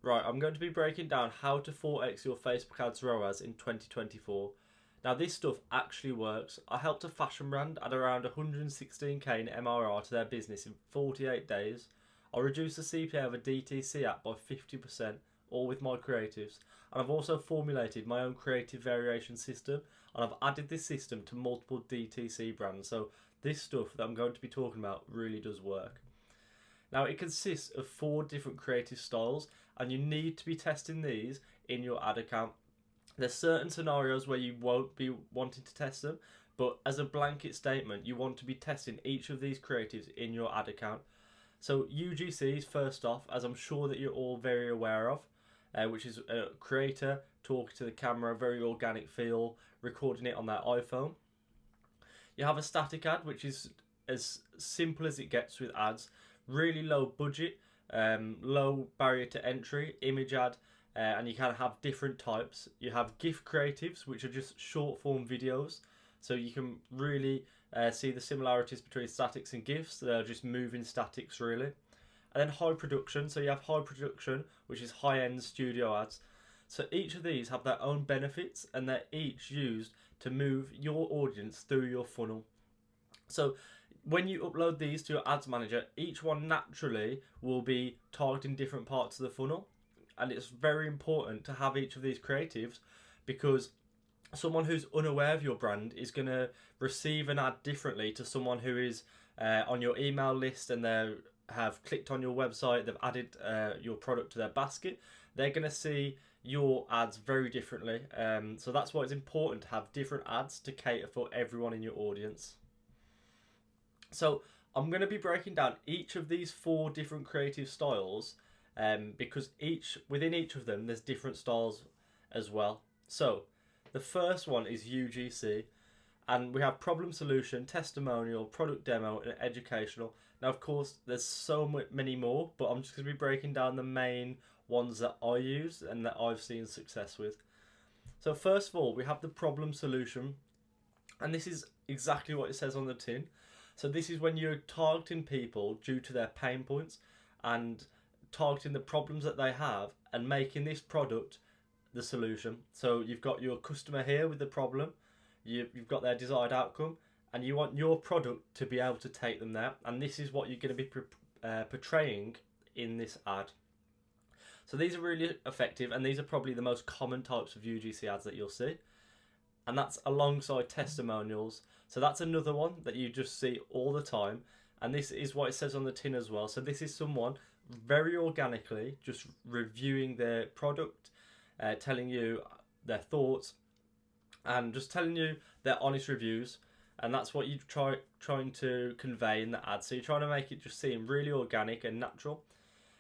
Right, I'm going to be breaking down how to 4x your Facebook ads ROAS in 2024. Now, this stuff actually works. I helped a fashion brand add around 116k in MRR to their business in 48 days. I reduced the CPA of a DTC app by 50%, all with my creatives. And I've also formulated my own creative variation system, and I've added this system to multiple DTC brands. So, this stuff that I'm going to be talking about really does work. Now, it consists of 4 different creative styles, and you need to be testing these in your ad account. There's certain scenarios where you won't be wanting to test them, but as a blanket statement, you want to be testing each of these creatives in your ad account. So UGCs, first off, as I'm sure that you're all very aware of, which is a creator talking to the camera, very organic feel, recording it on their iPhone. You have a static ad, which is as simple as it gets with ads, really low budget, low barrier to entry, image ad, and you kind of have different types. You have GIF creatives, which are just short form videos, so you can really see the similarities between statics and GIFs. They're just moving statics really. And then high production, so you have high production, which is high end studio ads. So each of these have their own benefits, and they're each used to move your audience through your funnel. So when you upload these to your ads manager, each one naturally will be targeting different parts of the funnel. And it's very important to have each of these creatives, because someone who's unaware of your brand is going to receive an ad differently to someone who is on your email list, and they have clicked on your website, they've added your product to their basket. They're going to see your ads very differently. So that's why it's important to have different ads to cater for everyone in your audience. So I'm going to be breaking down each of these 4 different creative styles, because within each of them there's different styles as well. So the first one is UGC, and we have problem solution, testimonial, product demo, and educational. Now, of course, there's so many more, but I'm just going to be breaking down the main ones that I use and that I've seen success with. So first of all, we have the problem solution, and this is exactly what it says on the tin. So this is when you're targeting people due to their pain points and targeting the problems that they have and making this product the solution. So you've got your customer here with the problem, you've got their desired outcome, and you want your product to be able to take them there. And this is what you're going to be portraying in this ad. So these are really effective, and these are probably the most common types of UGC ads that you'll see. And that's alongside testimonials. So that's another one that you just see all the time. And this is what it says on the tin as well. So this is someone very organically just reviewing their product, telling you their thoughts, and just telling you their honest reviews. And that's what you're trying to convey in the ad. So you're trying to make it just seem really organic and natural.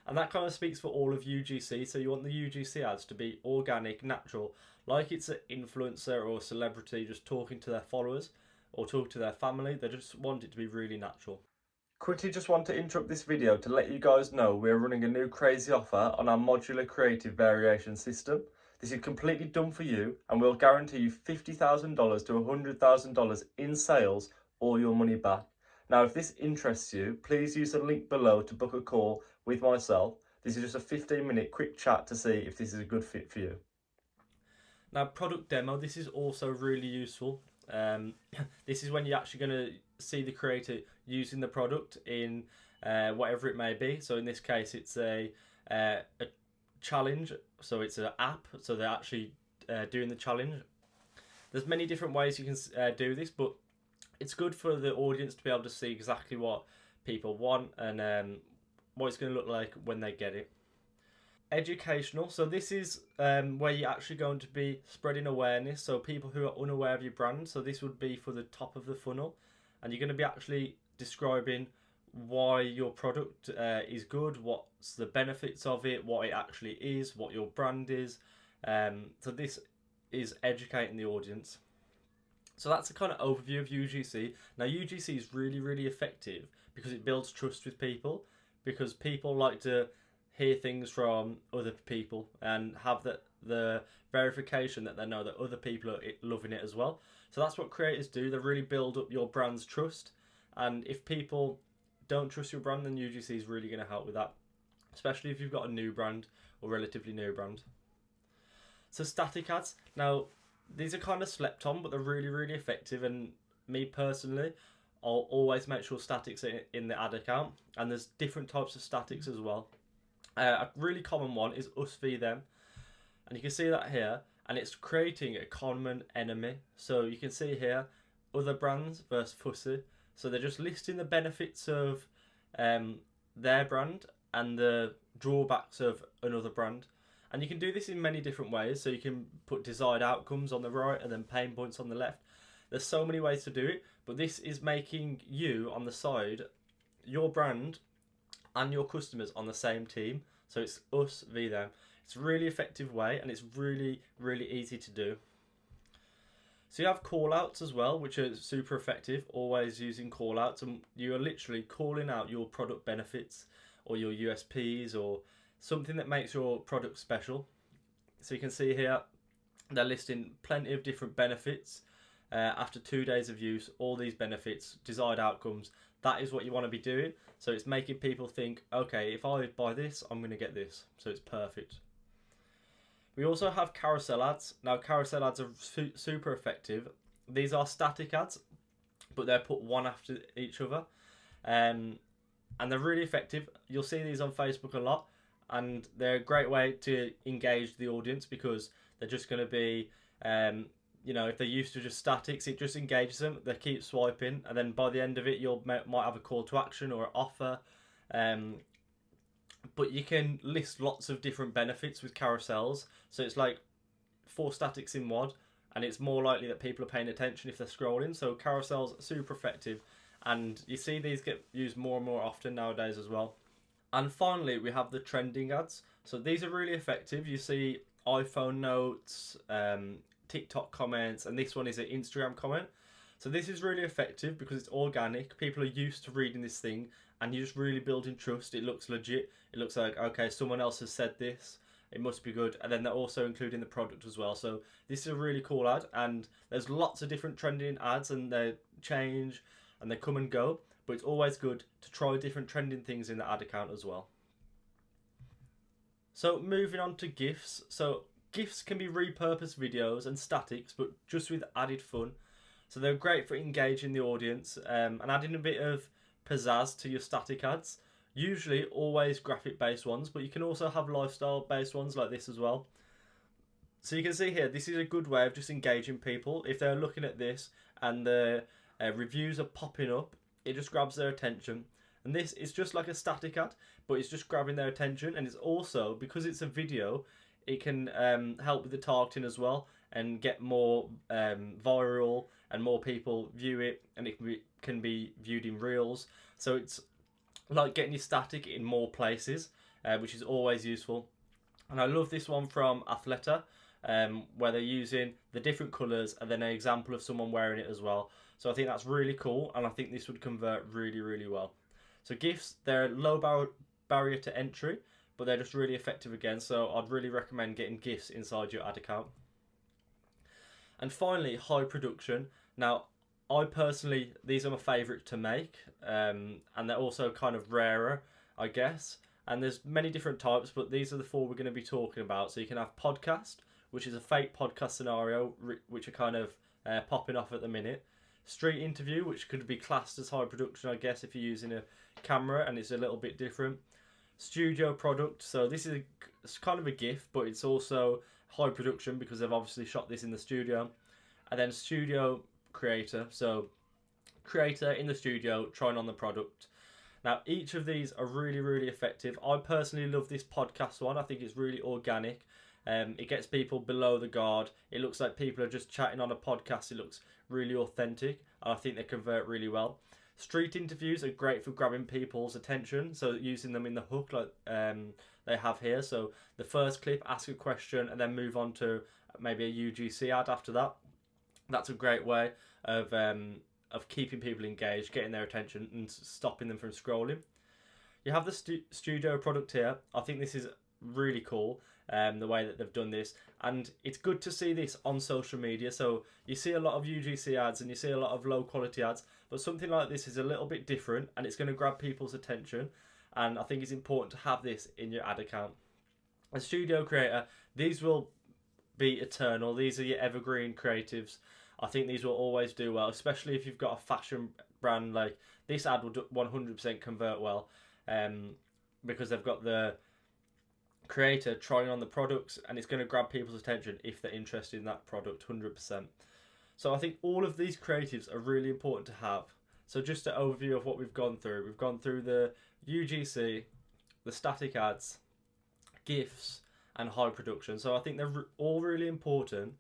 And that kind of speaks for all of UGC. So you want the UGC ads to be organic, natural, like it's an influencer or a celebrity just talking to their followers or talking to their family. They just want it to be really natural. Quickly just want to interrupt this video to let you guys know we're running a new crazy offer on our modular creative variation system. This is completely done for you, and we'll guarantee you $50,000 to $100,000 in sales or your money back. Now, if this interests you, please use the link below to book a call with myself. This is just a 15-minute quick chat to see if this is a good fit for you. Now, product demo, this is also really useful. This is when you're actually going to see the creator using the product in whatever it may be. So in this case, it's a challenge. So it's an app. So they're actually doing the challenge. There's many different ways you can do this, but it's good for the audience to be able to see exactly what people want and what it's going to look like when they get it. Educational, so this is where you're actually going to be spreading awareness, so people who are unaware of your brand. So this would be for the top of the funnel, and you're going to be actually describing why your product is good, what's the benefits of it, what it actually is, what your brand is. So this is educating the audience. So that's a kind of overview of UGC. Now, UGC is really, really effective because it builds trust with people, because people like to hear things from other people and have the verification that they know that other people are loving it as well. So that's what creators do. They really build up your brand's trust. And if people don't trust your brand, then UGC is really going to help with that, especially if you've got a new brand or relatively new brand. So static ads, now these are kind of slept on, but they're really, really effective. And me personally, I'll always make sure statics are in the ad account, and there's different types of statics as well. A really common one is us v them, and you can see that here, and it's creating a common enemy. So you can see here, other brands versus Fussy. So they're just listing the benefits of their brand and the drawbacks of another brand. And you can do this in many different ways. So you can put desired outcomes on the right and then pain points on the left. There's so many ways to do it, but this is making you on the side, your brand and your customers on the same team. So it's us v them. It's a really effective way, and it's really, really easy to do. So you have call outs as well, which are super effective, always using call outs, and you are literally calling out your product benefits or your USPs or something that makes your product special. So you can see here, they're listing plenty of different benefits. After 2 days of use, all these benefits, desired outcomes, that is what you want to be doing. So it's making people think, okay, if I buy this, I'm going to get this. So it's perfect. We also have carousel ads. Now, carousel ads are super effective. These are static ads, but they're put one after each other. And they're really effective. You'll see these on Facebook a lot. And they're a great way to engage the audience, because they're just going to be, if they're used to just statics, it just engages them. They keep swiping, and then by the end of it, you might have a call to action or an offer. But you can list lots of different benefits with carousels. So it's like 4 statics in one, and it's more likely that people are paying attention if they're scrolling. So carousels are super effective, and you see these get used more and more often nowadays as well. And finally, we have the trending ads. So these are really effective. You see iPhone notes, TikTok comments, and this one is an Instagram comment. So this is really effective because it's organic. People are used to reading this thing, and you're just really building trust. It looks legit. It looks like, okay, someone else has said this. It must be good. And then they're also including the product as well. So this is a really cool ad, and there's lots of different trending ads, and they change and they come and go. But it's always good to try different trending things in the ad account as well. So moving on to GIFs. So GIFs can be repurposed videos and statics, but just with added fun. So they're great for engaging the audience and adding a bit of pizzazz to your static ads. Usually always graphic based ones, but you can also have lifestyle based ones like this as well. So you can see here, this is a good way of just engaging people. If they're looking at this and the reviews are popping up, it just grabs their attention. And this is just like a static ad, but it's just grabbing their attention. And it's also, because it's a video, it can help with the targeting as well and get more viral, and more people view it, and it can be viewed in reels. So it's like getting your static in more places, which is always useful. And I love this one from Athleta, where they're using the different colours and then an example of someone wearing it as well. So I think that's really cool, and I think this would convert really, really well. So GIFs, they're low barrier to entry, but they're just really effective again. So I'd really recommend getting GIFs inside your ad account. And finally, high production. Now, I personally, these are my favourite to make, and they're also kind of rarer, I guess. And there's many different types, but these are the 4 we're going to be talking about. So you can have podcast, which is a fake podcast scenario, which are kind of popping off at the minute. Street interview, which could be classed as high production, I guess, if you're using a camera and it's a little bit different. Studio product, so this is it's kind of a GIF, but it's also high production because they've obviously shot this in the studio. And then studio creator, so creator in the studio trying on the product. Now, each of these are really, really effective. I personally love this podcast one. I think it's really organic. It gets people below the guard. It looks like people are just chatting on a podcast. It looks really authentic, and I think they convert really well. Street interviews are great for grabbing people's attention, so using them in the hook like they have here. So the first clip, ask a question, and then move on to maybe a UGC ad after that. That's a great way of keeping people engaged, getting their attention, and stopping them from scrolling. You have the studio product here. I think this is really cool, the way that they've done this, and it's good to see this on social media. So you see a lot of UGC ads and you see a lot of low quality ads, but something like this is a little bit different, and it's going to grab people's attention, and I think it's important to have this in your ad account. As studio creator, these will be eternal. These are your evergreen creatives. I think these will always do well, especially if you've got a fashion brand. Like this ad will 100% convert well, because they've got the creator trying on the products, and it's going to grab people's attention if they're interested in that product 100%. So I think all of these creatives are really important to have. So just an overview of what we've gone through. We've gone through the UGC, the static ads, GIFs, and high production. So I think they're all really important,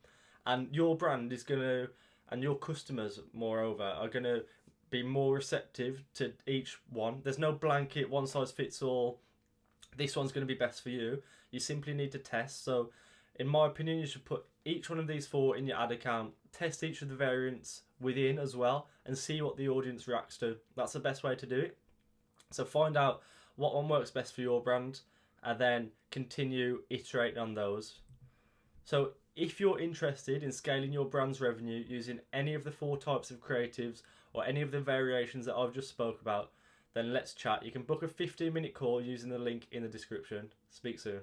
and your brand is going to, and your customers moreover, are going to be more receptive to each one. There's no blanket one size fits all, this one's going to be best for you. You simply need to test. So in my opinion, you should put each one of these four in your ad account, test each of the variants within as well, and see what the audience reacts to. That's the best way to do it. So find out what one works best for your brand, and then continue iterating on those. So if you're interested in scaling your brand's revenue using any of the four types of creatives or any of the variations that I've just spoke about, then let's chat. You can book a 15-minute call using the link in the description. Speak soon.